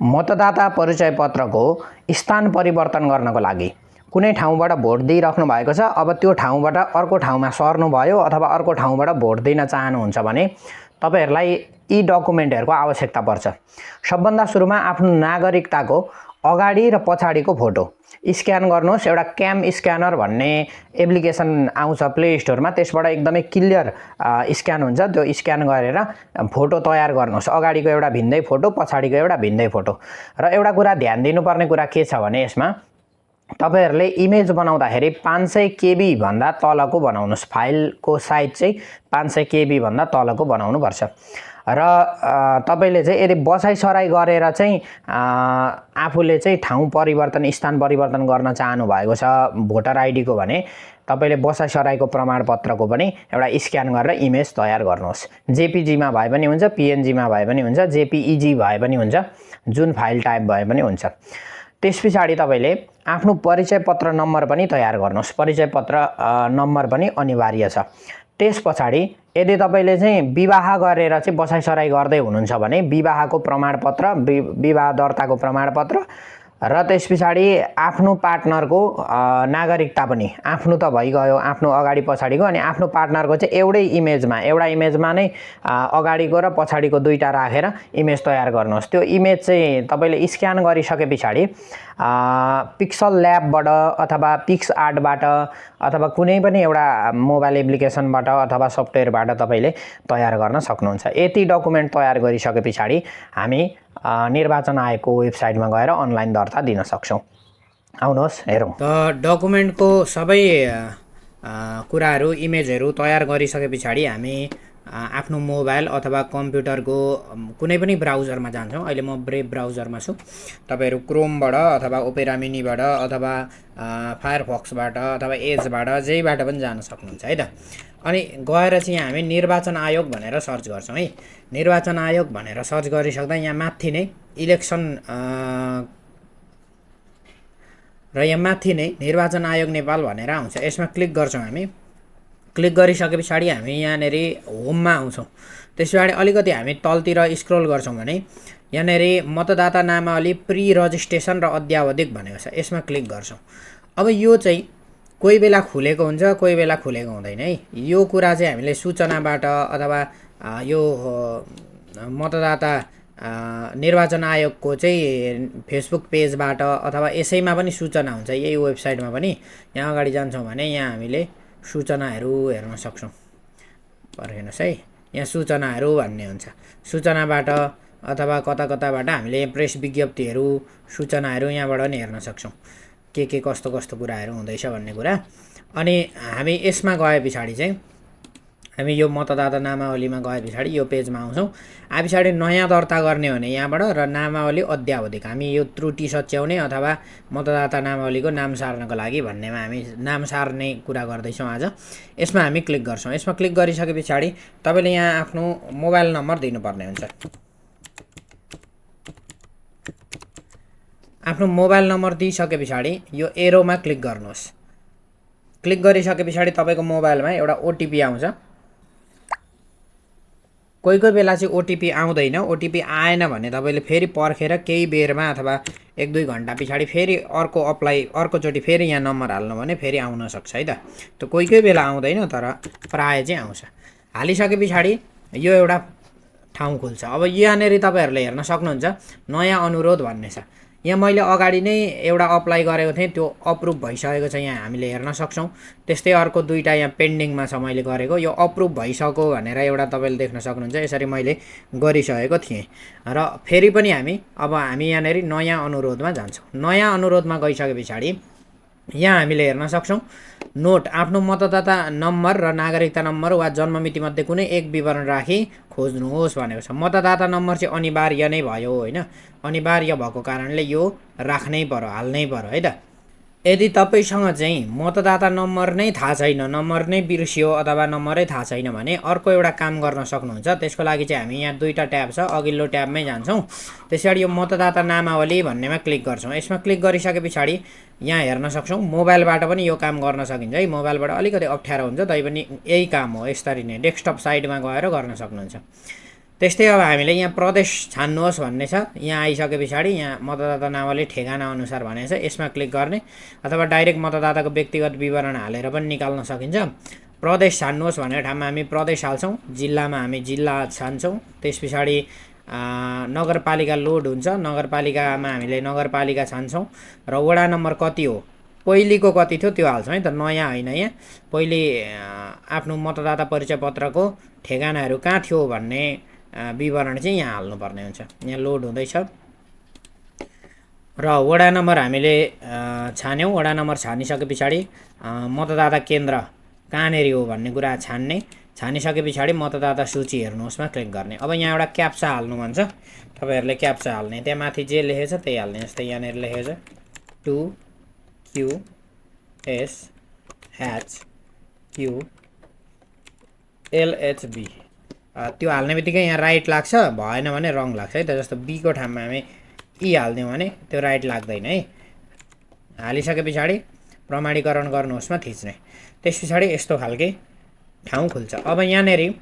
मतदाता परिचय पत्रको स्थान परिवर्तन गर्नको लागि कुनै ठाउँबाट भोट दिइराख्नु भएको छ, अब त्यो ठाउँबाट अर्को ठाउँमा सर्नुभयो अथवा अर्को ठाउँबाट भोट दिन चाहनुहुन्छ भने तपाईहरुलाई यी डकुमेन्टहरुको आवश्यकता पर्छ। सबभन्दा सुरुमा आफ्नो नागरिकताको अगाडि र पछाडिको फोटो स्क्यान गर्नुहोस्। एउटा क्याम स्क्यानर भन्ने एप्लिकेसन आउँछ प्ले स्टोरमा, त्यसबाट एकदमै क्लियर स्क्यान हुन्छ। त्यो स्क्यान गरेर फोटो तयार गर्नुहोस्। अगाडिको एउटा भिन्दै फोटो, पछाडिको एउटा भिन्दै फोटो। र एउटा कुरा ध्यान दिनुपर्ने कुरा के छ भने यसमा तपाईहरुले इमेज बनाउँदाखेरि 500 KB भन्दा तलको बनाउनुस्। फाइलको साइज चाहिँ 500 KB भन्दा तलको बनाउनु पर्छ। र तपाईले चाहिँ यदि बसाइसराई गरेर चाहिँ आफूले चाहिँ ठाउँ परिवर्तन, स्थान परिवर्तन गर्न चाहनु भएको छ भोटर आइडी को भने तपाईले बसाइसराईको प्रमाणपत्रको पनि एउटा स्क्यान गरेर इमेज तयार गर्नुहोस्। जेपीजी मा भए पनि हुन्छ, पीएनजी मा भए पनि हुन्छ, जेपीईजी भए पनि हुन्छ, जुन फाइल टाइप भए पनि हुन्छ। त्यसपछि तपाईले आफ्नो परिचय पत्र नम्बर पनि तयार गर्नुहोस्। परिचय पत्र नम्बर पनि अनिवार्य छ। त्यसपछि यदि तपाईले चाहिँ विवाह गरेर चाहिँ बसाइसराई गर्दै हुनुहुन्छ भने विवाहको प्रमाणपत्र, विवाह दर्ताको प्रमाणपत्र र त्यसपछि आफ्नो पार्टनरको नागरिकता पनि आफ्नो त भइगयो, आफ्नो अगाडि पछाडिको, अनि आफ्नो पार्टनरको चाहिँ एउटा इमेजमा नै अगाडिको र पछाडिको दुईटा राखेर इमेज तयार गर्नुहोस्। त्यो इमेज चाहिँ तपाईले स्क्यान गरिसकेपछि पिक्सल ल्याबबाट अथवा पिक्स आर्टबाट अथवा कुनै पनि एउटा मोबाइल एप्लिकेसनबाट अथवा सफ्टवेयरबाट तपाईले तयार गर्न सक्नुहुन्छ। यति डकुमेन्ट तयार गरिसकेपछि हामी निर्वाचन आयोगको वेबसाइटमा गएर अनलाइन दर्ता दिन सक्छौं। आउनुहोस् हेरौं। त डकुमेन्टको सबै कुराहरू, इमेजहरू तयार गरिसकेपछि हामी आफ्नो मोबाइल अथवा कम्प्युटरको कुनै पनि ब्राउजरमा जान्छौँ। अहिले म ब्रेभ ब्राउजरमा छु। तपाईहरु क्रोमबाट अथवा ओपेरा मिनीबाट अथवा फायरफक्सबाट अथवा एजबाट जेबाट पनि जान सक्नुहुन्छ है त। अनि गएर चाहिँ हामी निर्वाचन आयोग भनेर सर्च गर्छौं है। निर्वाचन आयोग भनेर सर्च गरिसक्दा यहाँ माथि नै इलेक्सन र यहाँ माथि नै निर्वाचन आयोग नेपाल भनेर आउँछ। यसमा क्लिक गर्छौं हामी। क्लिक गरिसकेपछि हामी यहाँनेरि होममा आउँछौं। त्यसपछि अलिकति हामी तलतिर स्क्रोल गर्छौं भने यहाँनेरि मतदाता नामावली प्री रजिस्ट्रेसन र अद्यावधिक भनेको छ। यसमा क्लिक गर्छौं। अब यो चाहिँ कोही बेला खुलेको हुन्छ, कोही बेला खुलेको हुँदैन है। यो कुरा चाहिँ हामीले सूचनाबाट अथवा यो मतदाता निर्वाचन आयोगको चाहिँ फेसबुक पेजबाट अथवा यसैमा पनि सूचना हुन्छ। यही वेबसाइटमा पनि यहाँ अगाडि जान्छौं भने यहाँ हामीले सूचनाहरू हेर्न सक्छौं। पर्खिनुहोस् है, यहाँ सूचनाहरू भन्ने हुन्छ। सूचनाबाट अथवा कताबाट हामीले प्रेस विज्ञप्तिहरू, सूचनाहरू यहाँबाट नि हेर्न सक्छौं। के कस्तो कुराहरू हुँदैछ भन्ने कुरा। अनि हामी यसमा गएपछि चाहिँ हामी यो मतदाता नामावलीमा गएपछि यो पेजमा आउँछौं। आइपछि नयाँ दर्ता गर्ने भने यहाँबाट र नामावली अद्यावधिक हामी यो त्रुटि सच्याउने अथवा मतदाता नामावलीको नाम सार्नको लागि भन्नेमा हामी नाम सार्ने कुरा गर्दैछौँ आज। यसमा हामी क्लिक गर्छौं। यसमा क्लिक गरिसकेपछि तपाईले यहाँ आफ्नो मोबाइल नम्बर दिनुपर्ने हुन्छ। आफ्नो मोबाइल नम्बर दिइसकेपछि यो एरोमा क्लिक गर्नुहोस्। क्लिक गरिसकेपछि तपाईको मोबाइलमा एउटा ओटीपी आउँछ। कोही बेला चाहिँ ओटीपी आउँदैन। ओटीपी आएन भने तपाईले फेरि पर्खेर केही बेरमा अथवा 1-2 घण्टा पछाडी फेरि अर्कोचोटि फेरि यहाँ नम्बर हाल्नु भने फेरि आउन सक्छ है त। त कोही बेला आउँदैन, तर प्राय चाहिँ आउँछ। हालिसकेपछि यो एउटा ठाउँ खुल्छ। अब यहाँनेरि तपाईहरुले हेर्न सक्नुहुन्छ नयाँ अनुरोध भन्ने छ। यहाँ मैले अगाडि नै एउटा अप्लाई गरेको थिएँ, त्यो अप्रुभ भइसकेको छ। यहाँ हामीले हेर्न सक्छौं। त्यस्तै अर्को दुईटा यहाँ पेन्डिङमा छ मैले गरेको। यो अप्रुभ भइसक्यो भनेर एउटा तपाईले देख्न सक्नुहुन्छ। यसरी मैले गरिसकेको थिएँ। र फेरि पनि अब हामी यहाँनेरि नयाँ अनुरोधमा जान्छौं। नयाँ अनुरोधमा गइसकेपछि यहाँ हामीले हेर्न सक्छौं नोट आफ्नो मतदाता नम्बर र नागरिकता नम्बर वा जन्ममिति मध्ये कुनै एक विवरण राखी खोज्नुहोस् भनेको छ। मतदाता नम्बर चाहिँ अनिवार्य नै भयो हैन। अनिवार्य भएको कारणले यो राख्नै पर्यो, हाल्नै पर्यो है त। यदि तपाईसँग चाहिँ मतदाता नम्बर नै थाहा छैन, नम्बर नै बिर्सियो अथवा नम्बरै थाहा छैन भने अर्को एउटा काम गर्न सक्नुहुन्छ। त्यसको लागि चाहिँ हामी यहाँ दुईटा ट्याब छ, अघिल्लो ट्याबमै जान्छौं। त्यसैगरी यो मतदाता नामावली भन्नेमा क्लिक गर्छौं। यसमा क्लिक गरिसकेपछि यहाँ हेर्न सक्छौं मोबाइलबाट पनि यो काम गर्न सकिन्छ है। मोबाइलबाट अलिकति अप्ठ्यारो हुन्छ, तैपनि यही काम हो। यसरी नै डेस्कटप साइडमा गएर गर्न सक्नुहुन्छ। त्यस्तै अब हामीले यहाँ प्रदेश छान्नुहोस् भन्ने छ। यहाँ आइसके पछाडि यहाँ मतदाता नावली ठेगाना अनुसार भनेको छ, यसमा क्लिक गर्ने अथवा डाइरेक्ट मतदाताको व्यक्तिगत विवरण हालेर पनि निकाल्न सकिन्छ। प्रदेश छान्नुहोस् भनेको ठाउँमा हामी प्रदेश हाल्छौँ, जिल्लामा हामी जिल्ला छान्छौँ। त्यस पछाडि नगरपालिका लोड हुन्छ, नगरपालिकामा हामीले नगरपालिका छान्छौँ र वडा नम्बर कति हो, पहिलेको कति थियो त्यो हाल्छौँ है त, नयाँ होइन। यहाँ पहिले आफ्नो मतदाता परिचय पत्रको ठेगानाहरू कहाँ थियो भन्ने विवरण चाहिँ यहाँ हाल्नुपर्ने हुन्छ। यहाँ लोड हुँदैछ र वडा नम्बर हामीले छान्यौँ। वडा नम्बर छानिसके पछाडि मतदाता केन्द्र कहाँनिर हो भन्ने कुरा छानिसके पछाडि मतदाता सूची हेर्नुहोस्मा क्लिक गर्ने। अब यहाँ एउटा क्याप्चा हाल्नु भन्छ, तपाईँहरूले क्याप्चा हाल्ने, त्यहाँ माथि जे लेखेको छ त्यही हाल्ने। जस्तै यहाँनिर लेखेको छ 2QSHQLHB, त्यो हाल्ने बित्तिकै यहाँ राइट लाग्छ, भएन भने रङ लाग्छ है त। जस्तो बीको ठाउँमा हामी ई हालिदिउँ भने त्यो राइट लाग्दैन है। हालिसके पछाडि प्रमाणीकरण गर्नुहोस्मा थिच्ने। त्यस पछाडि यस्तो खालके ठाउँ खुल्छ। अब यहाँनिर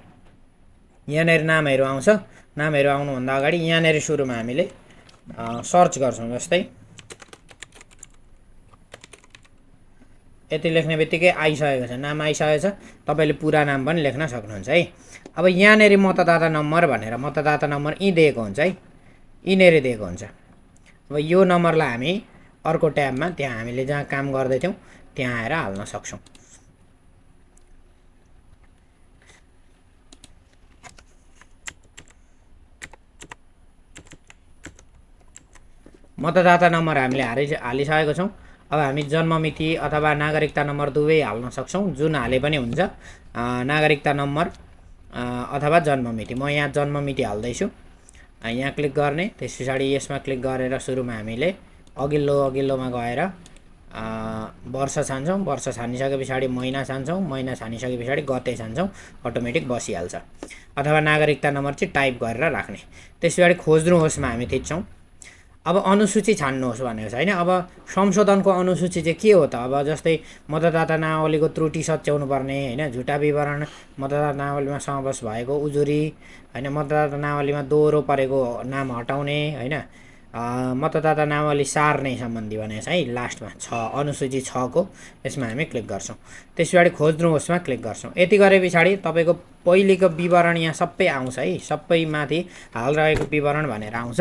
नामहरू आउँछ। नामहरू आउनुभन्दा अगाडि यहाँनिर सुरुमा हामीले सर्च गर्छौँ। जस्तै यति लेख्ने बित्तिकै आइसकेको छ, नाम आइसकेको छ। तपाईँले पुरा नाम पनि लेख्न सक्नुहुन्छ है। अब यहाँनिर मतदाता नम्बर भनेर मतदाता नम्बर यहीँ दिएको हुन्छ है, यहीँनिर दिएको हुन्छ। अब यो नम्बरलाई हामी अर्को ट्याबमा त्यहाँ हामीले जहाँ काम गर्दैथ्यौँ त्यहाँ आएर हाल्न सक्छौँ। मतदाता नम्बर हामीले हालिसकेको छौँ। अब हामी जन्ममिति अथवा नागरिकता नम्बर दुवै हाल्न सक्छौँ, जुन हाले पनि हुन्छ। नागरिकता नम्बर अथवा जन्ममिति, म यहाँ जन्ममिति हाल्दैछु। यहाँ क्लिक गर्ने। त्यस पछाडि यसमा क्लिक गरेर सुरुमा हामीले अघिल्लोमा गएर वर्ष छान्छौँ। वर्ष छानिसके पछाडि महिना छान्छौँ। महिना छानिसके पछाडि गते छान्छौँ, अटोमेटिक बसिहाल्छ। अथवा नागरिकता नम्बर चाहिँ टाइप गरेर राख्ने। त्यस पछाडि खोज्नुहोस्मा हामी थिच्छौँ। अब अनुसूची छान्नुहोस् भनेको छ होइन। अब संशोधनको अनुसूची चाहिँ के हो त? अब जस्तै मतदाता नावलीको त्रुटि सच्याउनु पर्ने होइन, झुटा विवरण, मतदाता नावलीमा समावेश भएको उजुरी होइन, मतदाता नावलीमा दोहोरो परेको नाम हटाउने होइन, मतदाता नावली सार्ने सम्बन्धी भनेको छ है। लास्टमा छ, अनुसूची 6 को यसमा हामी क्लिक गर्छौँ। त्यस पछाडि खोज्नुहोस्मा क्लिक गर्छौँ। यति गरे पछाडि तपाईँको पहिलेको विवरण यहाँ सबै आउँछ है, सबै माथि हाल रहेको विवरण भनेर आउँछ।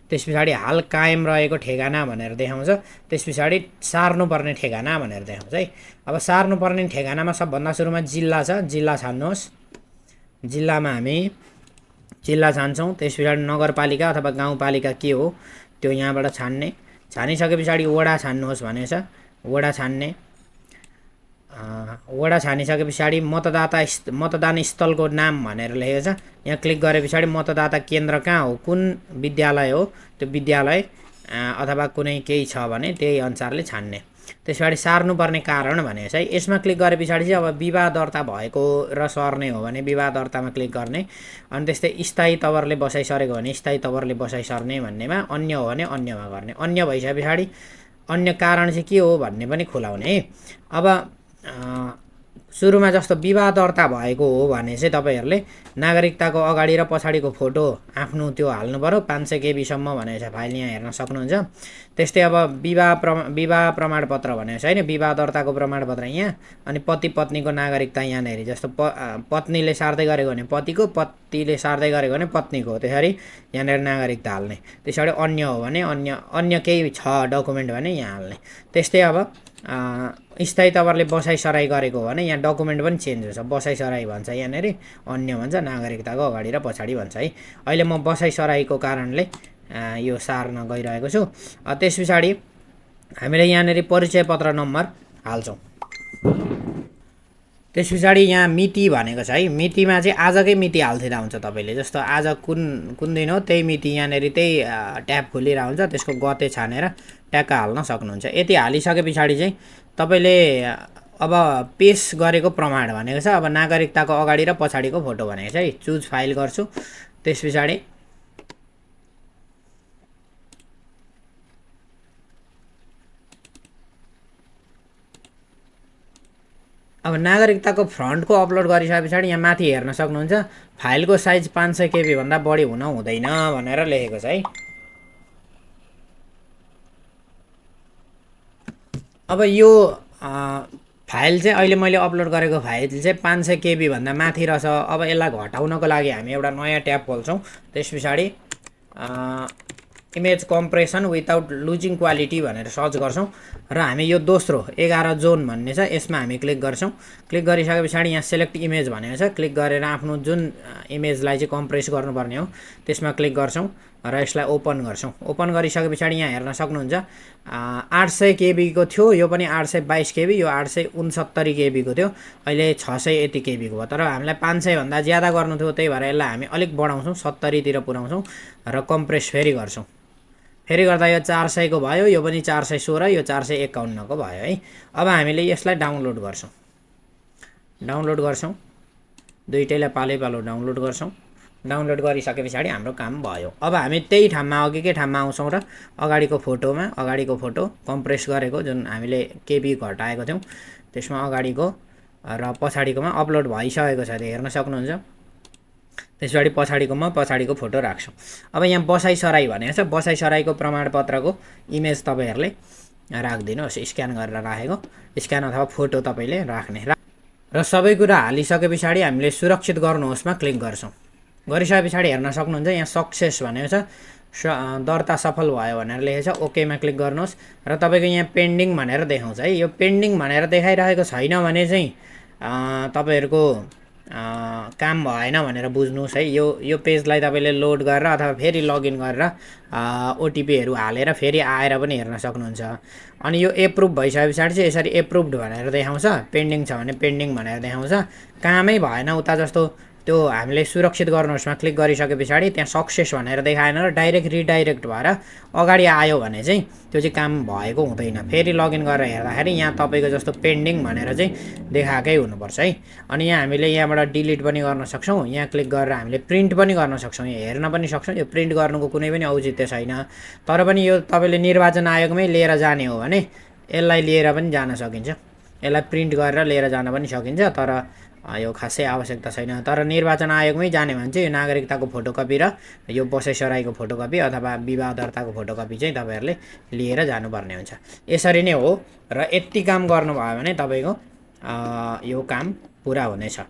त्यस पछाडि हाल कायम रहेको ठेगाना भनेर देखाउँछ। त्यस पछाडि सार्नुपर्ने ठेगाना भनेर देखाउँछ है। अब सार्नुपर्ने ठेगानामा सबभन्दा सुरुमा जिल्ला छ, जिल्ला छान्नुहोस्। जिल्लामा हामी जिल्ला छान्छौँ। त्यस पछाडि नगरपालिका अथवा गाउँपालिका के हो त्यो यहाँबाट छान्ने। छानिसके पछाडि वडा छान्नुहोस् भनेको छ, वडा छान्ने। वडा छानिसके पछाडि मतदान स्थलको नाम भनेर लेखेको छ, यहाँ क्लिक गरे पछाडि मतदाता केन्द्र कहाँ हो, कुन विद्यालय हो, त्यो विद्यालय अथवा कुनै केही छ भने त्यही अनुसारले छान्ने। त्यस पछाडि सार्नुपर्ने कारण भनेको छ है। यसमा क्लिक गरे पछाडि चाहिँ अब विवाह दर्ता भएको र सर्ने हो भने विवाह दर्तामा क्लिक गर्ने। अनि त्यस्तै स्थायी तवरले बसाइ सरेको भने स्थायी तवरले बसाइ सर्ने भन्नेमा, अन्य हो भने अन्यमा गर्ने। अन्य भइसके पछाडि अन्य कारण चाहिँ के हो भन्ने पनि खुलाउने है। अब सुरुमा जस्तो विवाह दर्ता भएको हो भने चाहिँ तपाईँहरूले नागरिकताको अगाडि र पछाडिको फोटो आफ्नो त्यो हाल्नु पऱ्यो। 500 KB सम्म भनेको छ, फाइल यहाँ हेर्न सक्नुहुन्छ। त्यस्तै अब विवाह प्रमाणपत्र भनेको छ होइन, विवाह दर्ताको प्रमाणपत्र यहाँ। अनि पति पत्नीको नागरिकता यहाँनिर, जस्तो पत्नीले सार्दै गरेको भने पतिको, पतिले सार्दै गरेको भने पत्नीको, त्यसरी यहाँनिर नागरिकता हाल्ने। त्यसरी अन्य हो भने अन्य केही छ डकुमेन्ट भने यहाँ हाल्ने। त्यस्तै अब स्थायी तवरले बसाइ सराई गरेको हो भने यहाँ डकुमेन्ट पनि चेन्ज हुन्छ, बसाइ सराई भन्छ यहाँनिर, अन्य भन्छ, नागरिकताको अगाडि र पछाडि भन्छ है। अहिले म बसाइ सराईको कारणले यो सार्न गइरहेको छु। त्यस पछाडि हामीले यहाँनिर परिचय पत्र नम्बर हाल्छौँ। त्यस पछाडि यहाँ मिति भनेको छ है, मितिमा चाहिँ आजकै मिति हाल्थिँदा हुन्छ। तपाईँले जस्तो आज कुन दिन हो त्यही मिति यहाँनिर त्यही ट्याब खोलिरहेको हुन्छ, त्यसको गते छानेर ट्याक्क हाल्न सक्नुहुन्छ। यति हालिसके पछाडि चाहिँ तपाईँले अब पेस गरेको प्रमाण भनेको छ, अब नागरिकताको अगाडि र पछाडिको फोटो भनेको छ है। चुज फाइल गर्छु। त्यस पछाडि अब नागरिकताको फ्रन्टको अपलोड गरिसके पछाडि यहाँ माथि हेर्न सक्नुहुन्छ फाइलको साइज 500 KB भन्दा बढी हुन हुँदैन भनेर लेखेको छ है। अब यो फाइल चाहिँ अहिले मैले अपलोड गरेको फाइल चाहिँ 500 KB भन्दा माथि रहेछ। अब यसलाई घटाउनको लागि हामी एउटा नयाँ ट्याब खोल्छौँ। त्यस पछाडि image compression without losing quality भनेर सर्च गर्छौँ र हामी यो दोस्रो 11 जोन भन्ने छ यसमा हामी क्लिक गर्छौँ। क्लिक गरिसके पछाडि यहाँ सेलेक्ट इमेज भनेको छ, क्लिक गरेर आफ्नो जुन इमेजलाई चाहिँ कम्प्रेस गर्नुपर्ने हो त्यसमा क्लिक गर्छौँ र यसलाई ओपन गर्छौँ। ओपन गरिसके पछाडि यहाँ हेर्न सक्नुहुन्छ 800 KB को थियो, यो पनि 822 KB, यो 869 KB को थियो, अहिले 600 यति KB को भयो। तर हामीलाई 500 भन्दा ज्यादा गर्नु थियो, त्यही भएर यसलाई हामी अलिक बढाउँछौँ, 70 तिर पुर्याउँछौँ र कम्प्रेस फेरि गर्छौँ। फेरि गर्दा यो 400 को भयो, यो पनि 416, यो 451 को भयो है। अब हामीले यसलाई डाउनलोड गर्छौँ। डाउनलोड गर्छौँ, दुईटैलाई पालो डाउनलोड गर्छौँ। डाउनलोड गरिसके पछाडि हाम्रो काम भयो। अब हामी त्यही ठाउँमा अघिकै ठाउँमा आउँछौँ र अगाडिको फोटो कम्प्रेस गरेको जुन हामीले KB घटाएको थियौँ त्यसमा अगाडिको र पछाडिकोमा अपलोड भइसकेको छ, हेर्न सक्नुहुन्छ। त्यसपछि पछाडिको फोटो राख्छौँ। अब यहाँ बसाइसराई भनेको छ, बसाइसराईको प्रमाणपत्रको इमेज तपाईँहरूले राखिदिनुहोस्, स्क्यान गरेर राखेको, स्क्यान अथवा फोटो तपाईँले राख्ने र सबै कुरा हालिसके पछाडि हामीले सुरक्षित गर्नुहोस्मा क्लिक गर्छौँ। गरिसके पछाडि हेर्न सक्नुहुन्छ यहाँ सक्सेस भनेको छ, दर्ता सफल भयो भनेर लेखेको छ। ओकेमा क्लिक गर्नुहोस् र तपाईँको यहाँ पेन्डिङ भनेर देखाउँछ है। यो पेन्डिङ भनेर देखाइरहेको छैन भने चाहिँ तपाईँहरूको काम भएन भनेर बुझ्नुहोस् है। यो पेजलाई तपाईँले लोड गरेर अथवा फेरि लगइन गरेर ओटिपीहरू हालेर फेरि आएर पनि हेर्न सक्नुहुन्छ। अनि यो एप्रुभ भइसके पछाडि चाहिँ यसरी एप्रुभड भनेर देखाउँछ, पेन्डिङ छ भने पेन्डिङ भनेर देखाउँछ। कामै भएन उता जस्तो त्यो हामीले सुरक्षित गर्नुहोस्मा क्लिक गरिसके पछाडि त्यहाँ सक्सेस भनेर देखाएन र डाइरेक्ट रिडाइरेक्ट भएर अगाडि आयो भने चाहिँ त्यो चाहिँ काम भएको हुँदैन। फेरि लगइन गरेर हेर्दाखेरि यहाँ तपाईँको जस्तो पेन्डिङ भनेर चाहिँ देखाएकै हुनुपर्छ है। अनि यहाँ हामीले यहाँबाट डिलिट पनि गर्न सक्छौँ। यहाँ क्लिक गरेर हामीले प्रिन्ट पनि गर्न सक्छौँ, यहाँ हेर्न पनि सक्छौँ। यो प्रिन्ट गर्नुको कुनै पनि औचित्य छैन। तर पनि यो तपाईँले निर्वाचन आयोगमै लिएर जाने हो भने यसलाई लिएर पनि जान सकिन्छ, यसलाई प्रिन्ट गरेर लिएर जान पनि सकिन्छ। तर यो खासै आवश्यकता छैन। तर निर्वाचन आयोगमै जाने भने चाहिँ यो नागरिकताको फोटोकपी र यो बसाइसराईको फोटोकपी अथवा विवाह दर्ताको फोटोकपी चाहिँ तपाईँहरूले लिएर जानुपर्ने हुन्छ। यसरी नै हो र यति काम गर्नुभयो भने तपाईँको यो काम पुरा हुनेछ।